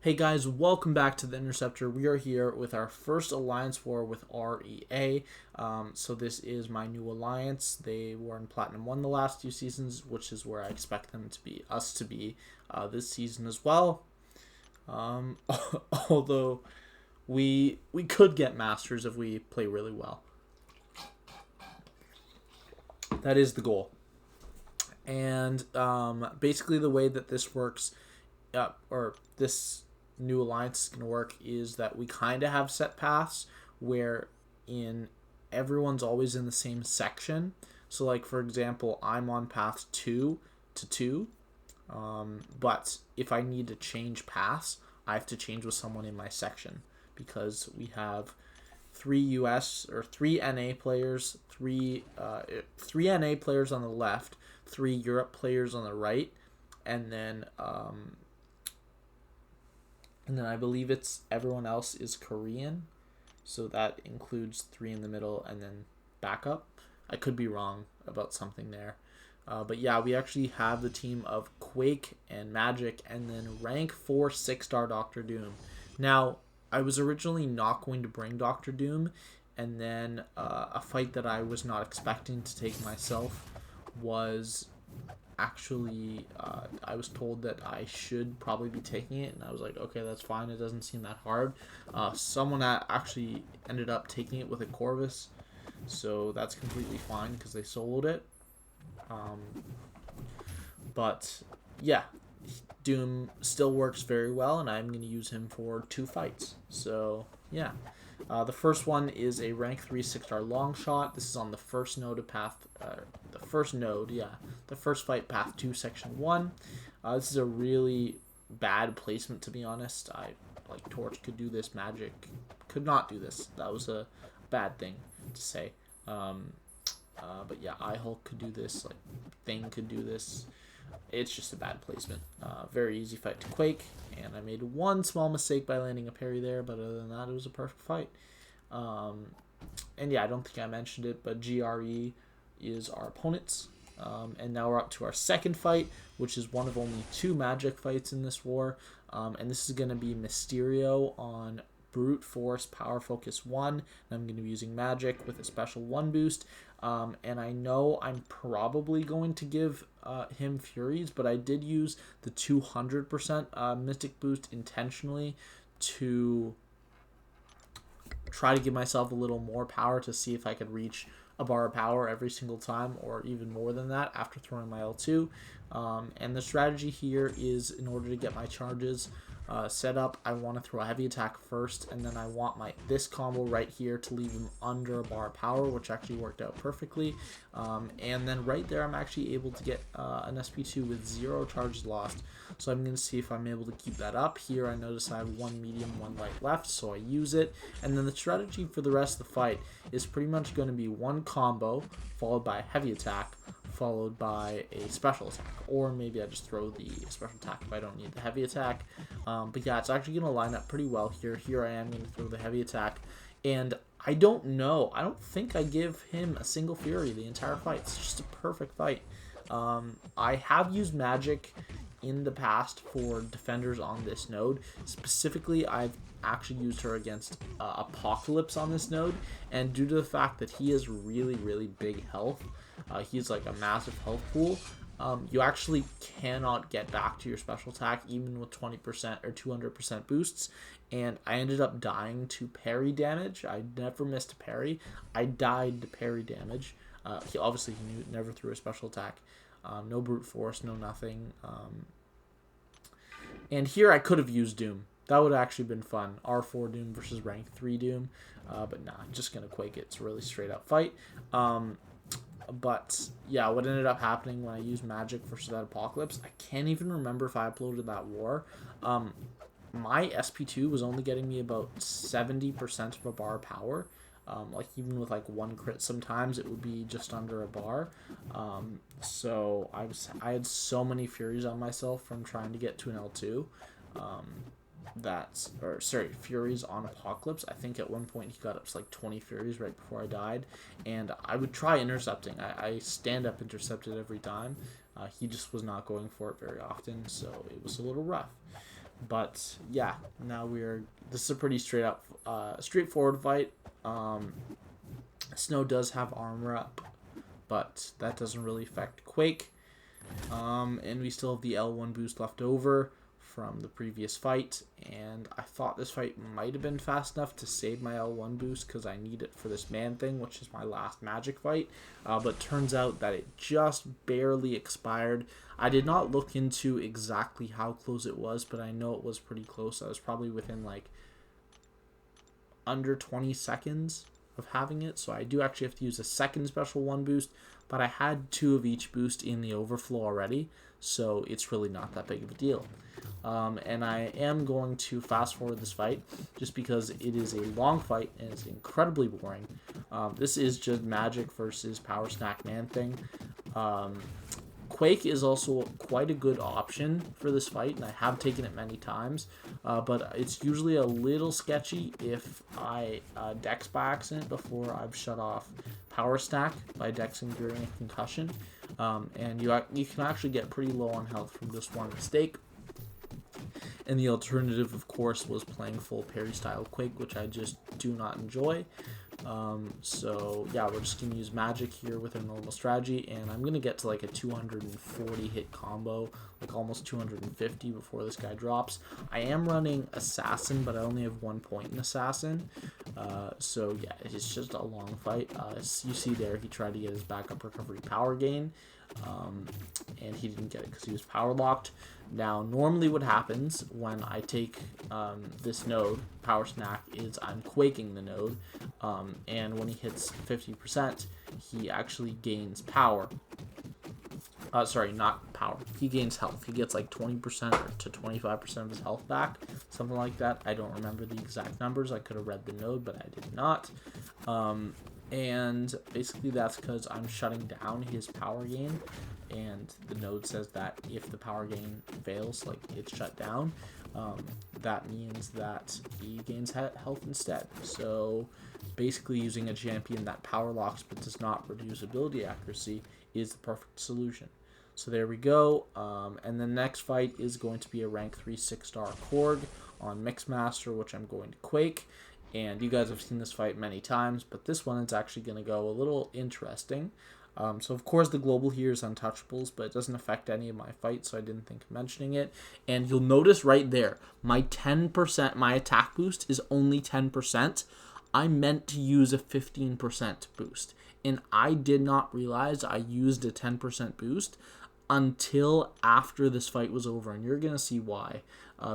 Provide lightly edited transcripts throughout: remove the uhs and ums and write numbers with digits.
Hey guys, welcome back to the Interceptor. We are here with our first alliance war with REA. So this is my new alliance. They were in Platinum 1 the last few seasons, which is where I expect them to be, us to be this season as well. Um, although we could get Masters if we play really well. That is the goal. And basically the way that this works, or this new alliance is going to work, is that we kind of have set paths where in everyone's always in the same section. So like for example, I'm on path 2 to 2, but if I need to change paths, I have to change with someone in my section because we have three NA players, three NA players on the left, three Europe players on the right, and then I believe it's everyone else is Korean, so that includes three in the middle and then backup. I could be wrong about something there. But yeah, we actually have the team of Quake and Magic and then rank 4 6-star Doctor Doom. Now, I was originally not going to bring Doctor Doom, and then a fight that I was not expecting to take myself was actually I was told that I should probably be taking it, and I was like, okay, that's fine, it doesn't seem that hard. Someone actually ended up taking it with a Corvus, so that's completely fine because they soloed it. um, but yeah, Doom still works very well, and I'm going to use him for 2 fights. So yeah, the first one is a rank 3 6-star long shot. This is on the first node of path, the first fight, path 2, section 1. This is a really bad placement, to be honest. I like Torch could do this, Magic could not do this. That was a bad thing to say. But yeah, iHulk could do this, like Thing could do this. It's just a bad placement. Very easy fight to Quake, and I made one small mistake by landing a parry there, but other than that, it was a perfect fight. And yeah, I don't think I mentioned it, but GRE is our opponents. And now we're up to our second fight, which is one of only 2 Magic fights in this war. And this is going to be Mysterio on Brute Force Power Focus 1. And I'm going to be using Magic with a special 1 boost. And I know I'm probably going to give him Furies, but I did use the 200% Mystic boost intentionally to try to give myself a little more power to see if I could reach a bar of power every single time, or even more than that after throwing my L2. And the strategy here is, in order to get my charges set up, I want to throw a heavy attack first, and then I want this combo right here to leave him under a bar of power, which actually worked out perfectly. And then right there, I'm actually able to get an SP2 with 0 charges lost. So I'm going to see if I'm able to keep that up. Here I notice I have 1 medium, 1 light left, so I use it. And then the strategy for the rest of the fight is pretty much going to be one combo followed by a heavy attack, followed by a special attack, or maybe I just throw the special attack if I don't need the heavy attack. But yeah, it's actually going to line up pretty well here. Here I am going to throw the heavy attack, and I don't think I give him a single Fury the entire fight. It's just a perfect fight. I have used Magic in the past for defenders on this node. Specifically, I've actually used her against Apocalypse on this node, and due to the fact that he has really, really big health, he's like a massive health pool, you actually cannot get back to your special attack even with 20% or 200% boosts, and I ended up dying to parry damage. I never missed a parry. I died to parry damage. He never threw a special attack. No brute force, no nothing. And here I could have used Doom. That would have actually been fun. R4 Doom versus rank 3 Doom. But nah, I'm just going to Quake it. It's a really straight up fight. But yeah, what ended up happening when I used Magic versus that Apocalypse, I can't even remember if I uploaded that war. My SP2 was only getting me about 70% of a bar of power. Like even with like 1 crit, sometimes it would be just under a bar. So I had so many Furies on myself from trying to get to an L2. Furies on Apocalypse. I think at one point he got up to like 20 Furies right before I died, and I would try intercepting. I stand up intercepted every time. He just was not going for it very often, so it was a little rough. But yeah, now this is a pretty straightforward fight. Snow does have armor up, but that doesn't really affect Quake. And we still have the L1 boost left over from the previous fight, and I thought this fight might have been fast enough to save my L1 boost because I need it for this man thing, which is my last magic fight, but turns out that it just barely expired. I did not look into exactly how close it was, but I know it was pretty close. I was probably within like under 20 seconds of having it, so I do actually have to use a second special 1 boost, but I had 2 of each boost in the overflow already, so it's really not that big of a deal. And I am going to fast forward this fight just because it is a long fight and it's incredibly boring. This is just magic versus power snack man thing. Quake is also quite a good option for this fight, and I have taken it many times, but it's usually a little sketchy if I dex by accident before I've shut off power stack by dexing during a concussion, and you can actually get pretty low on health from just one mistake. And the alternative, of course, was playing full parry style Quake, which I just do not enjoy. So yeah, we're just going to use magic here with our normal strategy, and I'm going to get to like a 240 hit combo, like almost 250 before this guy drops. I am running Assassin, but I only have 1 point in Assassin. So yeah, it's just a long fight. As you see there, he tried to get his backup recovery power gain, and he didn't get it because he was power locked. Now, normally what happens when I take this node, Power Snack, is I'm quaking the node, and when he hits 50%, he actually gains power. Sorry, not power. He gains health. He gets like 20% to 25% of his health back, something like that. I don't remember the exact numbers. I could have read the node, but I did not. And basically that's because I'm shutting down his power gain, and the node says that if the power gain fails, like it's shut down, that means that he gains health instead. So basically using a champion that power locks but does not reduce ability accuracy is the perfect solution. So there we go, and the next fight is going to be a rank 3 6-star Korg on Mixmaster, which I'm going to Quake. And you guys have seen this fight many times, but this one is actually going to go a little interesting. So of course the global here is untouchables, but it doesn't affect any of my fights, so I didn't think of mentioning it. And you'll notice right there, my 10%, my attack boost is only 10%. I meant to use a 15% boost, and I did not realize I used a 10% boost until after this fight was over, and you're gonna see why.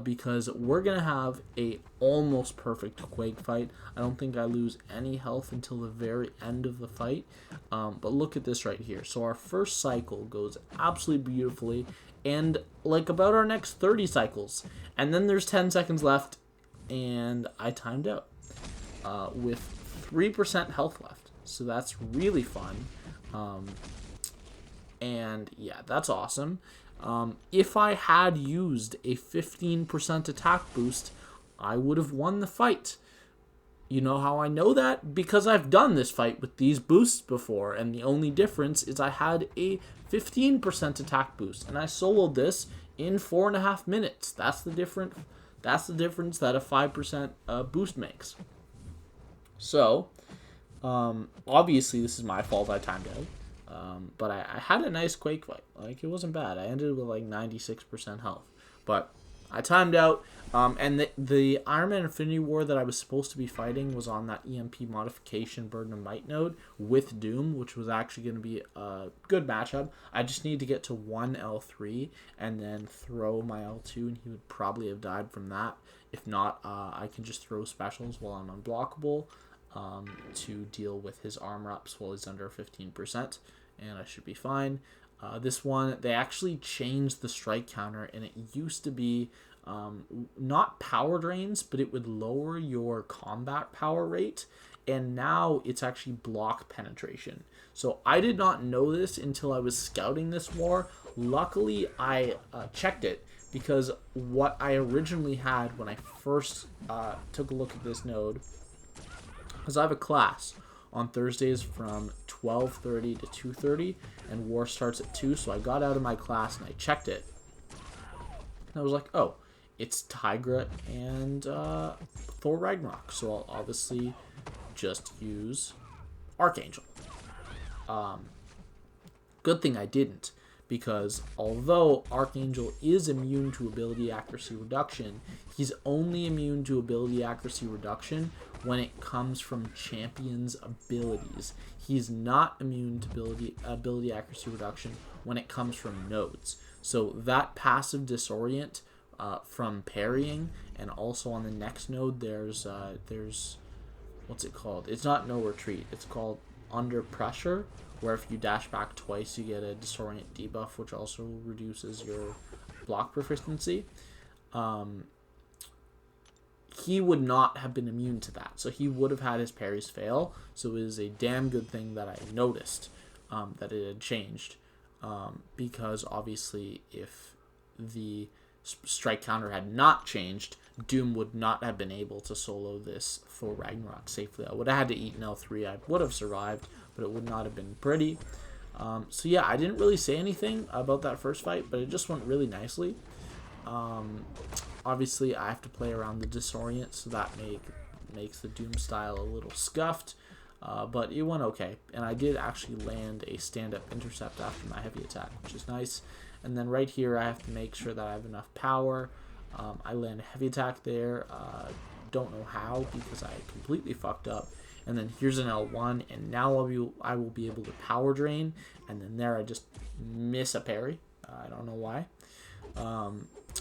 Because we're gonna have a almost perfect Quake fight. I don't think I lose any health until the very end of the fight. But look at this right here. So our first cycle goes absolutely beautifully, and like about our next 30 cycles, and then there's 10 seconds left, and I timed out with 3% health left. So that's really fun. And yeah, that's awesome. If I had used a 15% attack boost, I would have won the fight. You know how I know that? Because I've done this fight with these boosts before, and the only difference is I had a 15% attack boost, and I soloed this in 4.5 minutes. That's the difference that a 5% boost makes. So, obviously this is my fault. I timed out. But I had a nice Quake fight. Like, it wasn't bad. I ended with like 96% health. But I timed out. And the Iron Man Infinity War that I was supposed to be fighting was on that EMP modification Burden of Might node with Doom, which was actually going to be a good matchup. I just need to get to 1 L3 and then throw my L2, and he would probably have died from that. If not, I can just throw specials while I'm unblockable to deal with his armor ups while he's under 15%. And I should be fine. This one, they actually changed the strike counter, and it used to be not power drains, but it would lower your combat power rate, and now it's actually block penetration. So I did not know this until I was scouting this war. Luckily, I checked it, because what I originally had when I first took a look at this node was I have a class on Thursdays from 12:30 to 2:30, and war starts at 2, so I got out of my class and I checked it. And I was like, oh, it's Tigra and Thor Ragnarok. So I'll obviously just use Archangel. Good thing I didn't, because although Archangel is immune to ability accuracy reduction, he's only immune to ability accuracy reduction when it comes from champions' abilities. He's not immune to ability accuracy reduction when it comes from nodes. So that passive disorient from parrying, and also on the next node there's what's it called? It's not no retreat. It's called under pressure, where if you dash back twice you get a disorient debuff, which also reduces your block proficiency. He would not have been immune to that, so he would have had his parries fail. So it is a damn good thing that I noticed that it had changed, because obviously if the strike counter had not changed, Doom would not have been able to solo this Thor Ragnarok safely. I would have had to eat an L3. I would have survived, but it would not have been pretty. So yeah, I didn't really say anything about that first fight, but it just went really nicely. Obviously, I have to play around the disorient, so that makes the Doom style a little scuffed, but it went okay. And I did actually land a stand-up intercept after my heavy attack, which is nice. And then right here, I have to make sure that I have enough power. I land a heavy attack there. Don't know how, because I completely fucked up. And then here's an L1, and now I will be able to power drain. And then there I just miss a parry. I don't know why.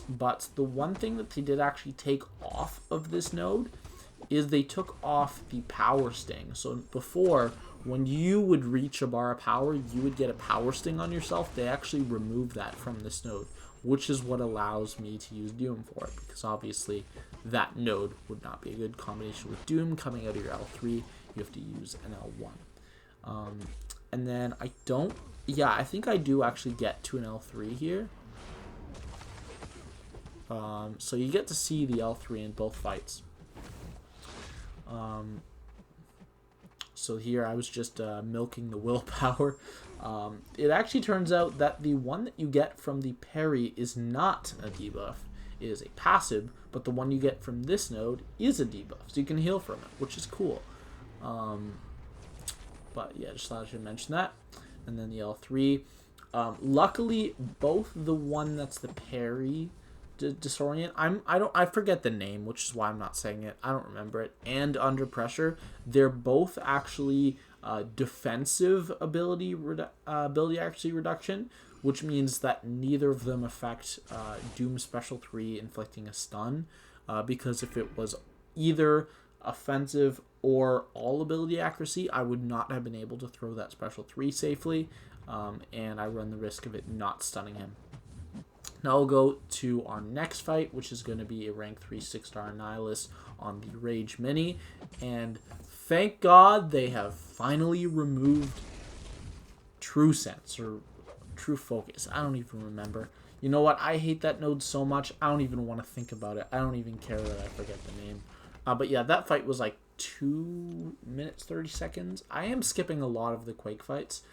But the one thing that they did actually take off of this node is they took off the power sting. So before, when you would reach a bar of power, you would get a power sting on yourself. They actually removed that from this node, which is what allows me to use Doom for it, because obviously that node would not be a good combination with Doom. Coming out of your L3, you have to use an L1. And then I think I do actually get to an L3 here. So you get to see the L3 in both fights. So here I was just milking the willpower. It actually turns out that the one that you get from the parry is not a debuff. It is a passive, but the one you get from this node is a debuff, so you can heal from it, which is cool. But yeah, just thought I should mention that. And then the L3. Luckily, both the one that's the parry disorient, I forget the name, which is why I'm not saying it. I don't remember it. And under pressure, they're both actually defensive ability accuracy reduction, which means that neither of them affect Doom Special 3 inflicting a stun, because if it was either offensive or all ability accuracy, I would not have been able to throw that Special 3 safely, and I run the risk of it not stunning him. Now we'll go to our next fight, which is going to be a rank 3 6-star Nihilus on the Rage Mini. And thank God they have finally removed True Sense or True Focus. I don't even remember. You know what? I hate that node so much, I don't even want to think about it. I don't even care that I forget the name. But yeah, that fight was like 2 minutes, 30 seconds. I am skipping a lot of the Quake fights.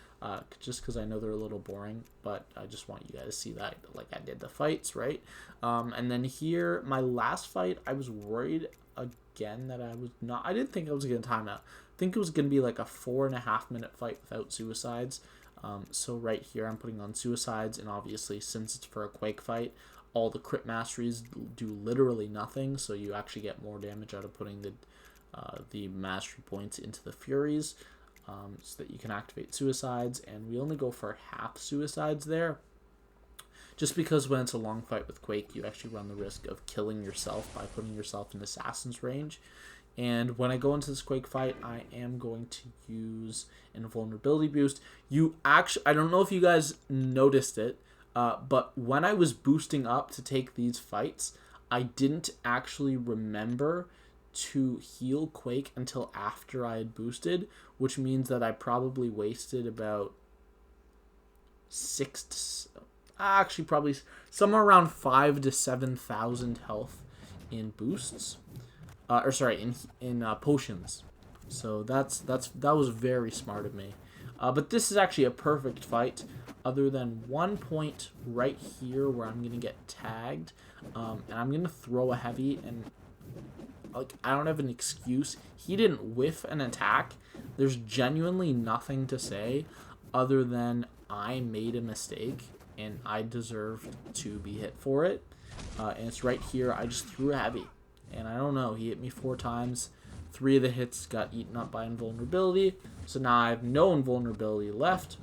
Just because I know they're a little boring, but I just want you guys to see that like I did the fights, right? And then here, my last fight, I was worried again that I didn't think I was going to time out. I think it was going to be like a 4.5 minute fight without suicides. So right here, I'm putting on suicides, and obviously since it's for a Quake fight, all the crit masteries do literally nothing, so you actually get more damage out of putting the mastery points into the Furies. So that you can activate suicides, and we only go for half suicides there, just because when it's a long fight with Quake, you actually run the risk of killing yourself by putting yourself in assassin's range. And when I go into this Quake fight, I am going to use an invulnerability boost. I don't know if you guys noticed it, but when I was boosting up to take these fights, I didn't actually remember to heal Quake until after I had boosted, which means that I probably wasted about probably somewhere around 5,000 to 7,000 health in boosts, in potions. So that was very smart of me. But this is actually a perfect fight, other than one point right here where I'm going to get tagged. And I'm going to throw a heavy, and like I don't have an excuse. He didn't whiff an attack. There's genuinely nothing to say other than I made a mistake and I deserved to be hit for it. And it's right here. I just threw a heavy. And I don't know. He hit me 4 times. 3 of the hits got eaten up by invulnerability. So now I have no invulnerability left.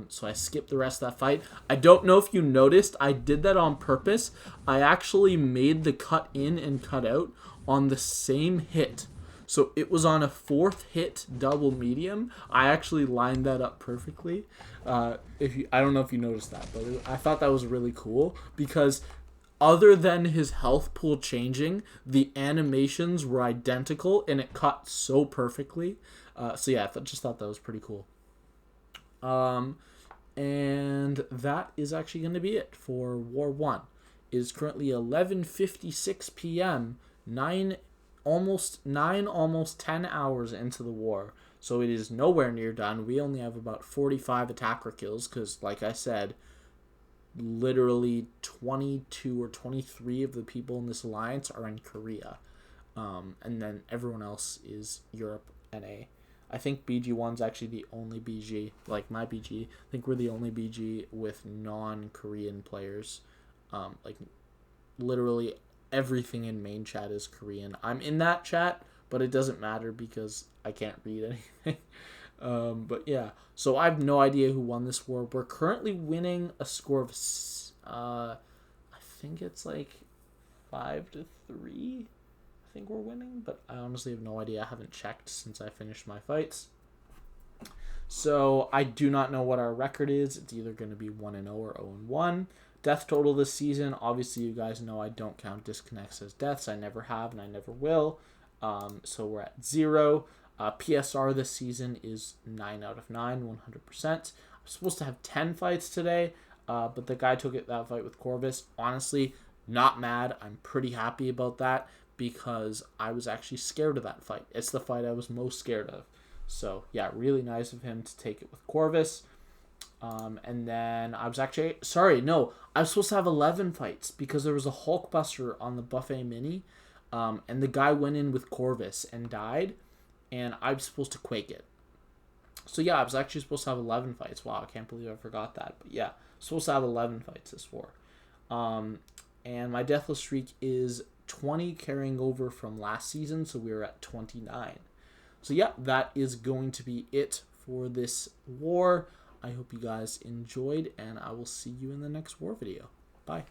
So I skipped the rest of that fight. I don't know if you noticed. I did that on purpose. I actually made the cut in and cut out on the same hit. So it was on a 4th hit double medium. I actually lined that up perfectly. I don't know if you noticed that, but I thought that was really cool because other than his health pool changing, the animations were identical and it cut so perfectly. So yeah, just thought that was pretty cool. And that is actually going to be it for War 1. It is currently 11:56 p.m. Almost 10 hours into the war. So it is nowhere near done. We only have about 45 attacker kills because, like I said, literally 22 or 23 of the people in this alliance are in Korea. And then everyone else is Europe, NA. I think BG1's actually the only BG, like my BG. I think we're the only BG with non-Korean players. Like, literally everything in main chat is Korean. I'm in that chat, but it doesn't matter because I can't read anything. But yeah, so I have no idea who won this war. We're currently winning a score of, I think it's like 5-3. I think we're winning, but I honestly have no idea. I haven't checked since I finished my fights. So I do not know what our record is. It's either going to be 1-0 or 0-1. Death total this season, obviously you guys know I don't count disconnects as deaths. I never have and I never will. So we're at 0. PSR this season is 9 out of 9, 100%. I'm supposed to have 10 fights today, but the guy took that fight with Corvus. Honestly, not mad. I'm pretty happy about that because I was actually scared of that fight. It's the fight I was most scared of. So yeah, really nice of him to take it with Corvus. And then I was actually, I was supposed to have 11 fights because there was a Hulkbuster on the Buffet Mini, and the guy went in with Corvus and died, and I was supposed to Quake it. So yeah, I was actually supposed to have 11 fights. Wow, I can't believe I forgot that. But yeah, supposed to have 11 fights this war. And my Deathless streak is 20 carrying over from last season, so we were at 29. So yeah, that is going to be it for this war. I hope you guys enjoyed, and I will see you in the next war video. Bye.